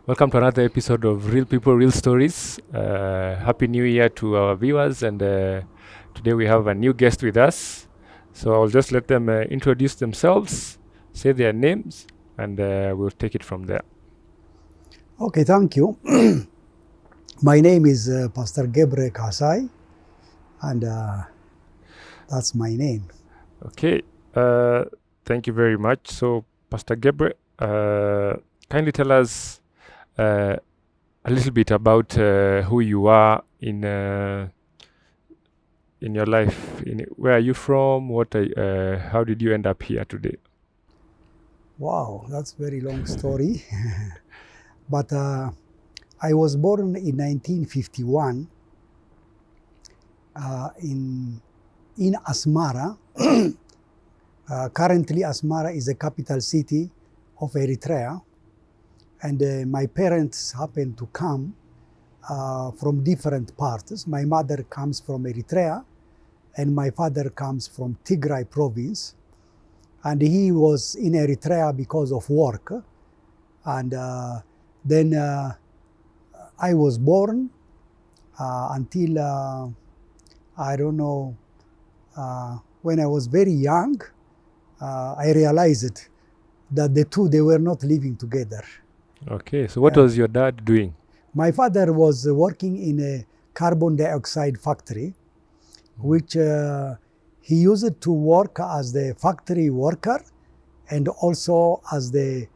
Welcome to another episode of Real People, Real Stories. Happy New Year to our viewers, and today we have a new guest with us. So I'll just let them introduce themselves, say their names, and we'll take it from there. Okay, thank you. My name is Pastor Gebre Kahsai, and that's my name. Okay, thank you very much. So, Pastor Gebre, kindly tell us a little bit about who you are in your life. Where are you from? How did you end up here today? Wow, that's a very long story. But I was born in 1951 in Asmara. Currently, Asmara is the capital city of Eritrea. And my parents happened to come from different parts. My mother comes from Eritrea, and my father comes from Tigray province. And he was in Eritrea because of work. And then I was born until, I don't know, when I was very young, I realized that the two, they were not living together. Okay, so what was your dad doing? My father was working in a carbon dioxide factory, which he used to work as the factory worker and also as the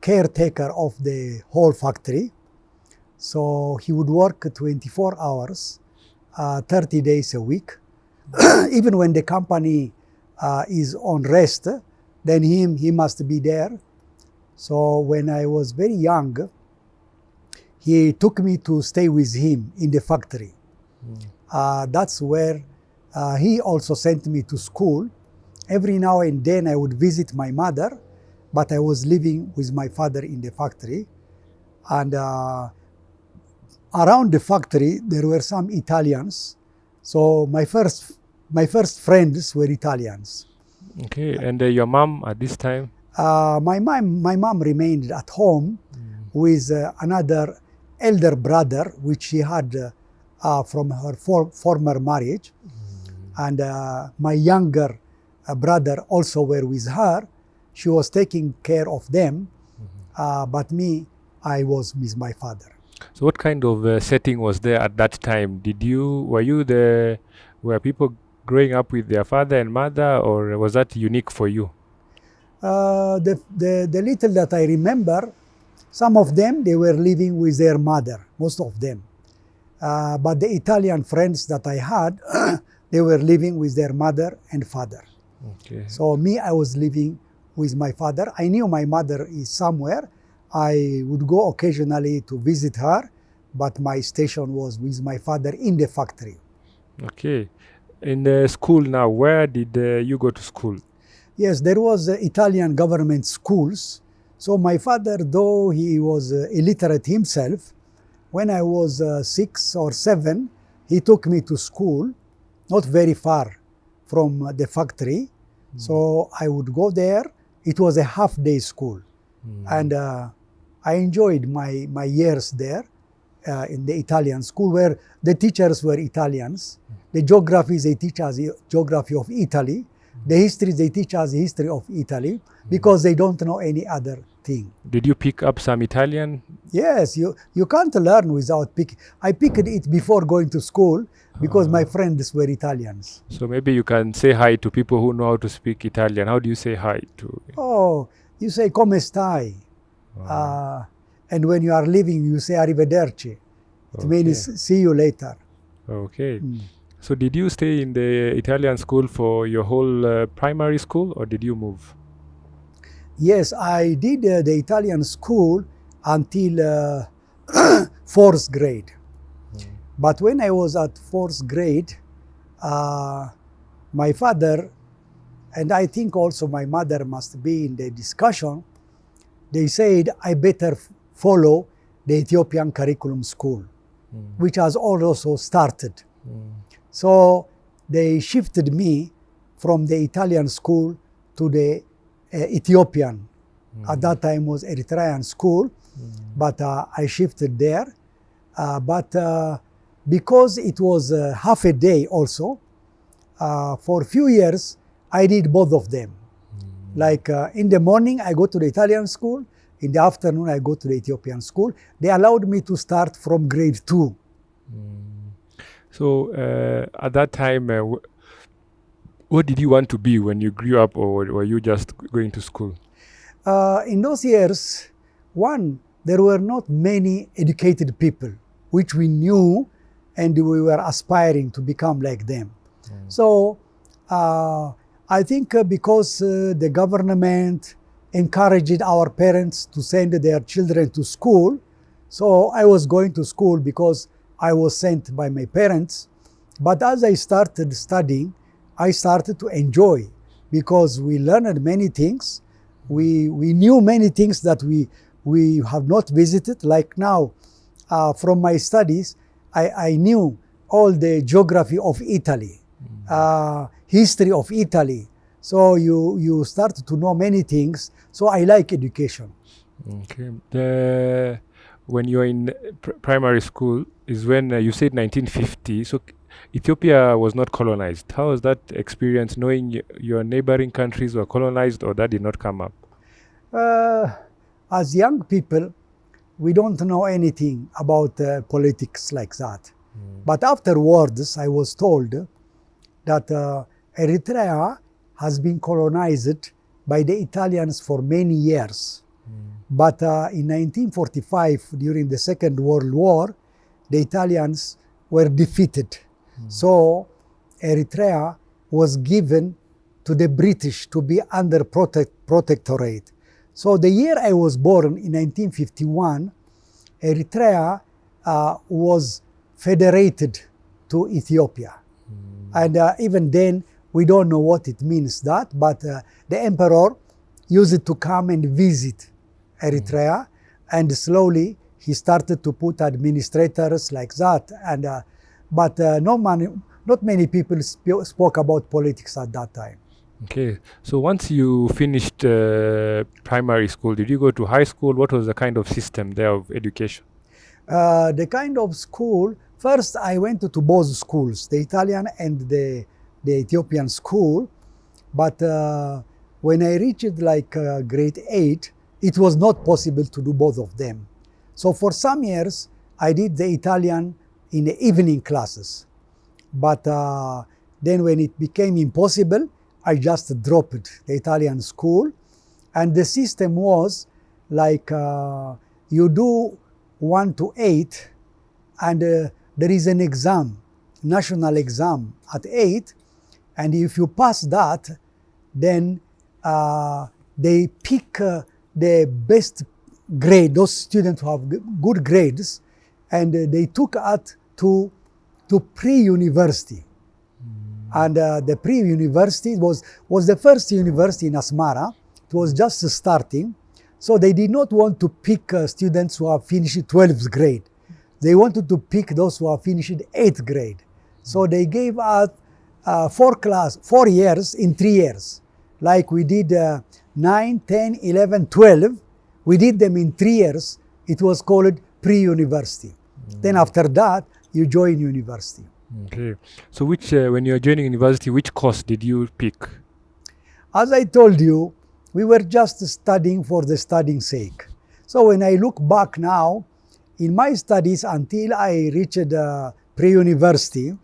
caretaker of the whole factory. So he would work 24 hours, 30 days a week. Even when the company is on rest, then he must be there. So when I was very young, he took me to stay with him in the factory. That's where he also sent me to school. Every now and then I would visit my mother, but I was living with my father in the factory. And around the factory, there were some Italians. So my first friends were Italians. Okay, and your mom at this time? My mom remained at home with another elder brother, which she had from her former marriage. And my younger brother also were with her. She was taking care of them, but me, I was with my father. So what kind of setting was there at that time? Were people growing up with their father and mother, or was that unique for you? The little that I remember, some of them, they were living with their mother, most of them. But the Italian friends that I had, they were living with their mother and father. Okay. So me, I was living with my father. I knew my mother is somewhere. I would go occasionally to visit her, but my station was with my father in the factory. Okay. In the school now, where did you go to school? Yes, there was Italian government schools. So my father, though he was illiterate himself, when I was 6 or 7, he took me to school, not very far from the factory. So I would go there. It was a half-day school. And I enjoyed my years there in the Italian school, where the teachers were Italians. The geography, they teach us geography of Italy. The history, they teach us the history of Italy, because they don't know any other thing. Did you pick up some Italian? Yes, you can't learn without picking. I picked it before going to school because my friends were Italians. So maybe you can say hi to people who know how to speak Italian. How do you say hi to? Oh, you say come stai? And when you are leaving, you say arrivederci. It means see you later. Okay. So did you stay in the Italian school for your whole primary school, or did you move? Yes, I did the Italian school until 4th grade. But when I was at 4th grade, my father, and I think also my mother must be in the discussion, they said I better follow the Ethiopian curriculum school, which has also started. So they shifted me from the Italian school to the Ethiopian. At that time was Eritrean school. but I shifted there. But because it was half a day also, for a few years, I did both of them. Like in the morning, I go to the Italian school. In the afternoon, I go to the Ethiopian school. They allowed me to start from grade 2. So at that time, what did you want to be when you grew up, or were you just going to school? In those years, one, there were not many educated people, which we knew, and we were aspiring to become like them. So I think because the government encouraged our parents to send their children to school, so I was going to school because I was sent by my parents. But as I started studying, I started to enjoy, because we learned many things. We knew many things that we have not visited. Like now, from my studies, I knew all the geography of Italy, history of Italy. So you start to know many things. So I like education. Okay. When you're in primary school is when you said 1950. So Ethiopia was not colonized. How was that experience, knowing your neighboring countries were colonized, or that did not come up? As young people, we don't know anything about politics like that. But afterwards, I was told that Eritrea has been colonized by the Italians for many years. But in 1945, during the Second World War, the Italians were defeated. So Eritrea was given to the British to be under protectorate. So the year I was born, in 1951, Eritrea was federated to Ethiopia. And even then, we don't know what it means that, but the emperor used it to come and visit Eritrea, and slowly he started to put administrators like that. And but not many people spoke about politics at that time. Okay, so once you finished primary school, did you go to high school? What was the kind of system there of education? The kind of school, first I went to both schools, the Italian and the Ethiopian school. But when I reached like grade 8, it was not possible to do both of them. So for some years, I did the Italian in the evening classes. But then when it became impossible, I just dropped the Italian school. And the system was like you do 1 to 8, and there is an exam, national exam at 8. And if you pass that, then they pick the best grade, those students who have good grades, and they took us to pre-university. And the pre-university was the first university in Asmara. It was just starting. So they did not want to pick students who have finished 12th grade. They wanted to pick those who have finished 8th grade. So they gave us 4 years in 3 years. Like we did 9, 10, 11, 12. We did them in 3 years. It was called pre-university. Then after that, you join university. Okay. So which, when you were joining university, which course did you pick? As I told you, we were just studying for the studying sake. So when I look back now, in my studies until I reached pre-university,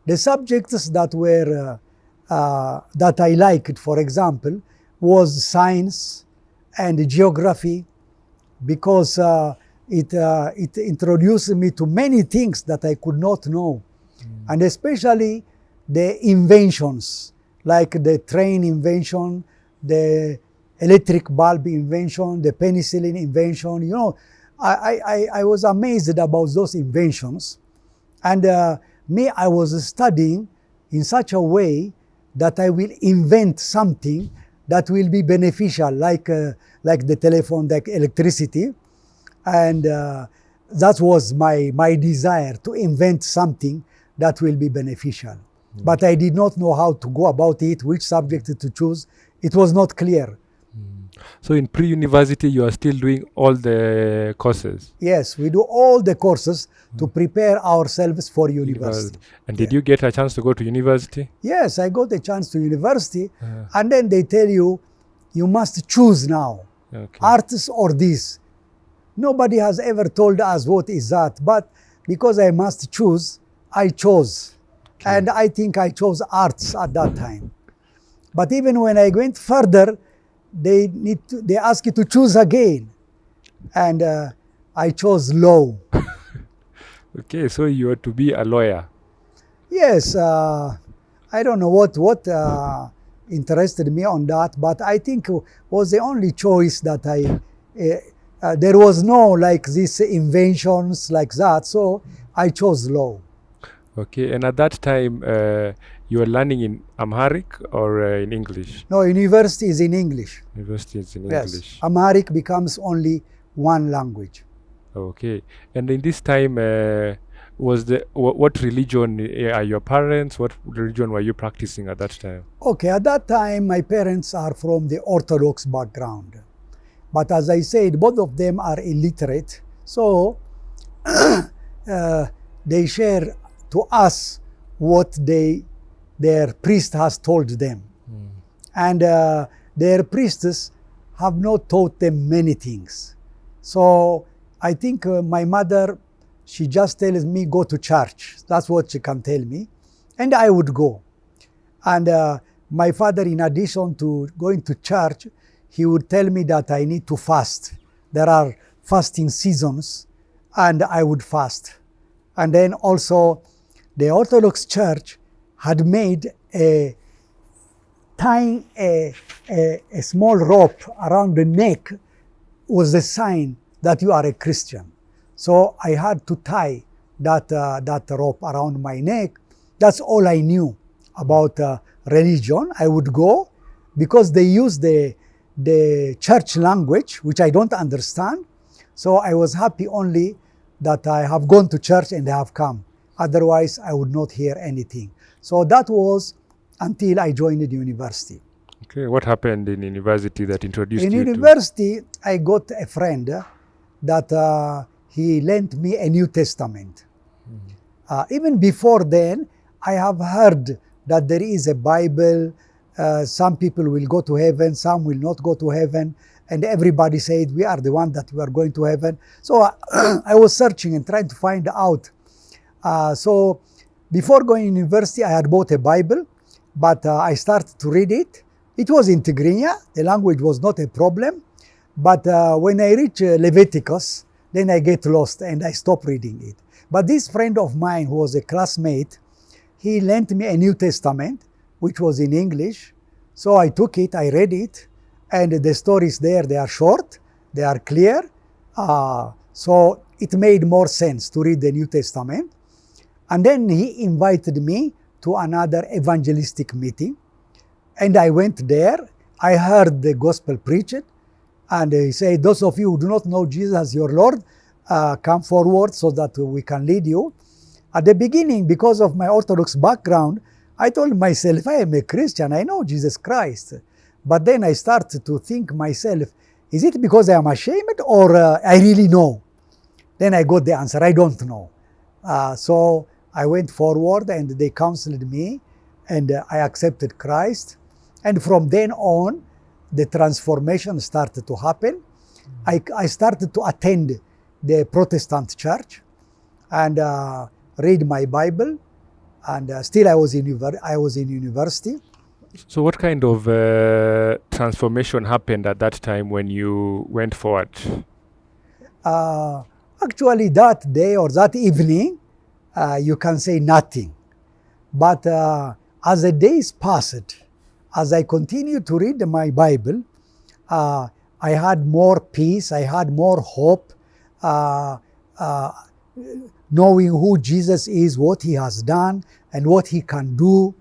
the subjects that were that I liked, for example, was science and geography, because it introduced me to many things that I could not know. And especially the inventions, like the train invention, the electric bulb invention, the penicillin invention. You know, I was amazed about those inventions. And I was studying in such a way that I will invent something that will be beneficial, like the telephone, like electricity. And that was my desire, to invent something that will be beneficial. But I did not know how to go about it, which subject to choose. It was not clear. So in pre-university, you are still doing all the courses. Yes, we do all the courses to prepare ourselves for university. And did you get a chance to go to university? Yes, I got a chance to university, and then they tell you, you must choose now, Okay. arts or this. Nobody has ever told us what is that, but because I must choose, I chose. Okay. And I think I chose arts at that time. But even when I went further, they ask you to choose again. And I chose law. Okay, so you are to be a lawyer. Yes, I don't know what interested me on that, but I think was the only choice that there was no like these inventions like that, so I chose law. Okay, and at that time, you were learning in Amharic or in English? No, university is in English. University is in Yes, English. Amharic becomes only one language. Okay, and in this time, what religion are your parents? What religion were you practicing at that time? Okay, at that time, my parents are from the Orthodox background. But as I said, both of them are illiterate. So they share to us what their priest has told them. And their priests have not taught them many things. So I think my mother, she just tells me, go to church. That's what she can tell me. And I would go. And my father, in addition to going to church, he would tell me that I need to fast. There are fasting seasons, and I would fast. And then also, the Orthodox Church had made tying a small rope around the neck was a sign that you are a Christian. So I had to tie that rope around my neck. That's all I knew about religion. I would go because they use the church language, which I don't understand. So I was happy only that I have gone to church and I have come. Otherwise, I would not hear anything. So that was until I joined the university. Okay, what happened in university that introduced In you university, I got a friend that he lent me a New Testament. Even before then, I have heard that there is a Bible. Some people will go to heaven, some will not go to heaven. And everybody said, we are the one that we are going to heaven. So I was searching and trying to find out. So before going to university, I had bought a Bible, but I started to read it. It was in Tigrinya. The language was not a problem. But when I reach Leviticus, then I get lost and I stop reading it. But this friend of mine who was a classmate, he lent me a New Testament, which was in English. So I took it, I read it, and the stories there, they are short, they are clear. So it made more sense to read the New Testament. And then he invited me to another evangelistic meeting. And I went there. I heard the gospel preached. And he said, those of you who do not know Jesus as your Lord, come forward so that we can lead you. At the beginning, because of my Orthodox background, I told myself, I am a Christian, I know Jesus Christ. But then I started to think myself, is it because I am ashamed or I really know? Then I got the answer, I don't know. So I went forward and they counseled me and I accepted Christ. And from then on, the transformation started to happen. I started to attend the Protestant church and read my Bible. And still I was in university. So what kind of transformation happened at that time when you went forward? Actually, that day or that evening, you can say nothing. But as the days passed, as I continued to read my Bible, I had more peace, I had more hope, knowing who Jesus is, what he has done, and what he can do.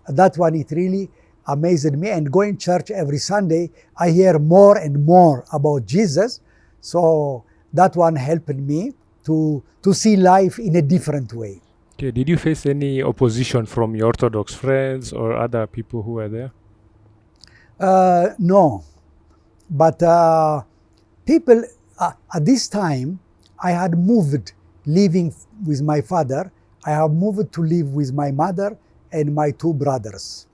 That one, it really amazed me. And going to church every Sunday, I hear more and more about Jesus. So that one helped me to see life in a different way. Okay, did you face any opposition from your Orthodox friends or other people who were there? No. But people, at this time, I had moved, living with my father. I have moved to live with my mother and my two brothers.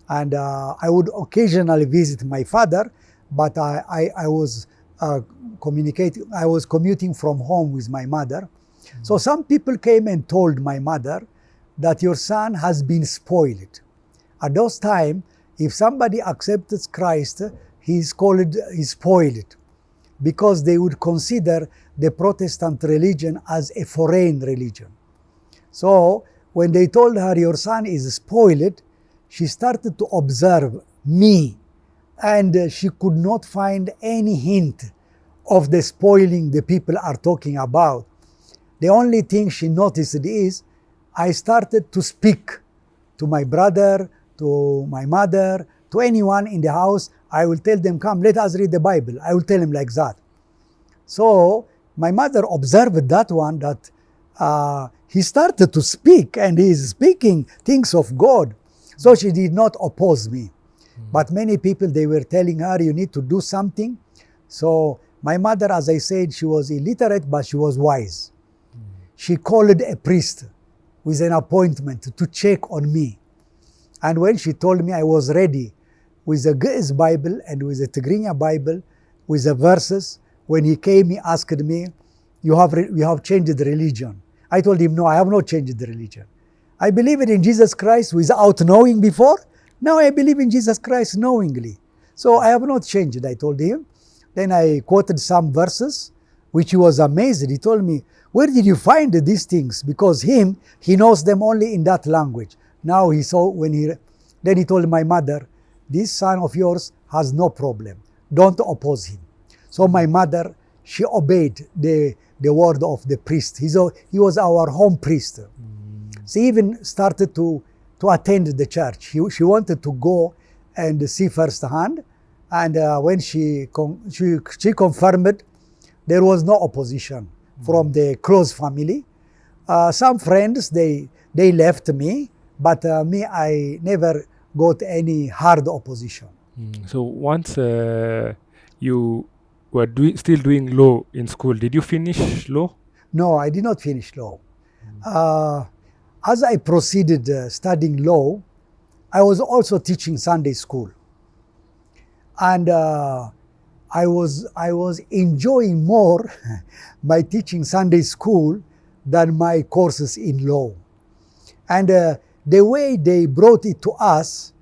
And I would occasionally visit my father, but I was I was commuting from home with my mother. So some people came and told my mother that your son has been spoiled. At those time, if somebody accepts Christ, he's spoiled, because they would consider the Protestant religion as a foreign religion. So when they told her your son is spoiled, she started to observe me, and she could not find any hint of the spoiling the people are talking about. The only thing she noticed is I started to speak to my brother, to my mother, to anyone in the house. I will tell them, come, let us read the Bible. I will tell him like that. So my mother observed that one, that he started to speak, and he is speaking things of God. So she did not oppose me. But many people, they were telling her, you need to do something. So my mother, as I said, she was illiterate, but she was wise. She called a priest with an appointment to check on me. And when she told me, I was ready with a Ge'ez Bible and with a Tigrinya Bible, with the verses. When he came, he asked me, you have changed the religion. I told him, no, I have not changed the religion. I believed in Jesus Christ without knowing before. Now I believe in Jesus Christ knowingly. So I have not changed, I told him. Then I quoted some verses, which he was amazed. He told me, where did you find these things? Because he knows them only in that language. Now he saw, then he told my mother, this son of yours has no problem. Don't oppose him. So my mother, she obeyed the word of the priest. He was our home priest. She even started to attend the church. She wanted to go and see firsthand. And when she confirmed, there was no opposition from the close family. Some friends, they left me, but me, I never got any hard opposition. So once you were still doing law in school, did you finish law? No, I did not finish law. As I proceeded studying law, I was also teaching Sunday school. And I was enjoying more my teaching Sunday school than my courses in law. And the way they brought it to us,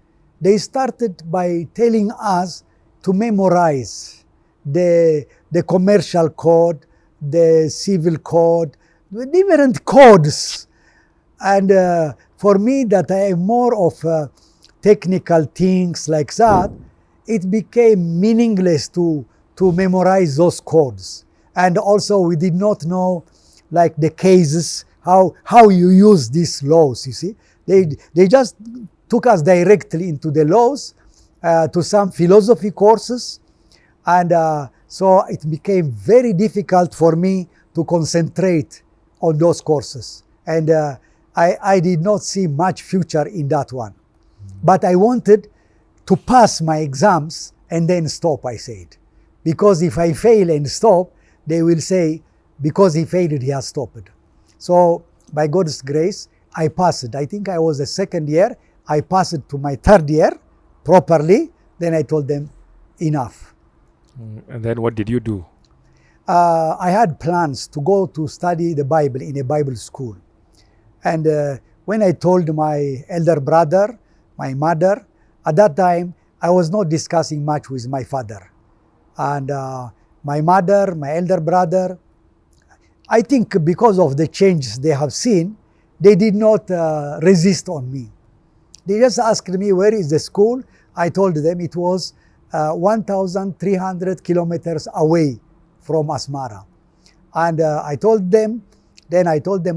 they started by telling us to memorize the commercial code, the civil code, the different codes. And for me, that I am more of technical things like that, it became meaningless to memorize those codes. And also we did not know like the cases, how you use these laws, you see. They just took us directly into the laws, to some philosophy courses. And so it became very difficult for me to concentrate on those courses. And I did not see much future in that one. But I wanted to pass my exams and then stop, I said. Because if I fail and stop, they will say, because he failed, he has stopped. So by God's grace, I passed. I think I was the second year. I passed to my third year properly. Then I told them, enough. And then what did you do? I had plans to go to study the Bible in a Bible school. And when I told my elder brother, my mother, at that time, I was not discussing much with my father. And my mother, my elder brother, I think because of the changes they have seen, they did not resist on me. They just asked me, where is the school? I told them it was 1,300 kilometers away from Asmara. And I told them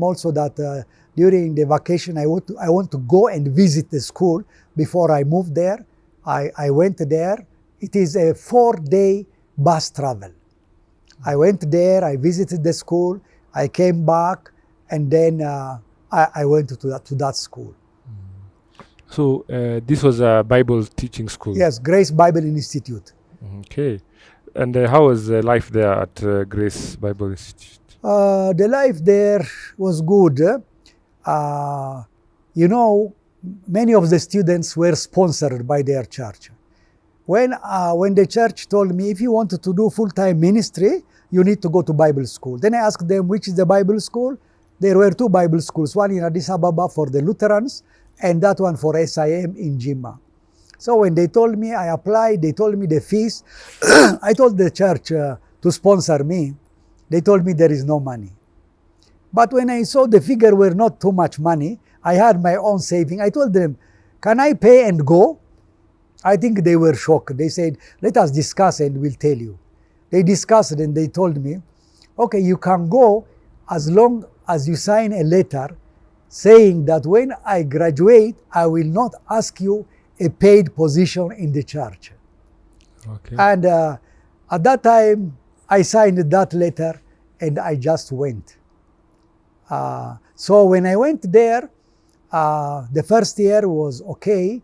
also that during the vacation, I want to go and visit the school before I moved there. I went there. It is a 4-day bus travel. I went there, I visited the school, I came back, and then I went to that school. So this was a Bible teaching school? Yes, Grace Bible Institute. Okay. And how was life there at Grace Bible Institute? The life there was good. You know, many of the students were sponsored by their church. When the church told me, if you want to do full-time ministry, you need to go to Bible school. Then I asked them, which is the Bible school? There were two Bible schools, one in Addis Ababa for the Lutherans, and that one for SIM in Jimma. So when they told me, I applied, they told me the fees. I told the church to sponsor me. They told me there is no money. But when I saw the figure were not too much money, I had my own saving. I told them, can I pay and go? I think they were shocked. They said, let us discuss and we'll tell you. They discussed and they told me, okay, you can go as long as you sign a letter saying that when I graduate, I will not ask you a paid position in the church. Okay. And at that time, I signed that letter and I just went. So when I went there, the first year was okay,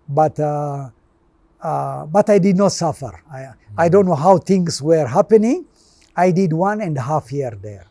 but I did not suffer. I don't know how things were happening. I did 1.5 years there.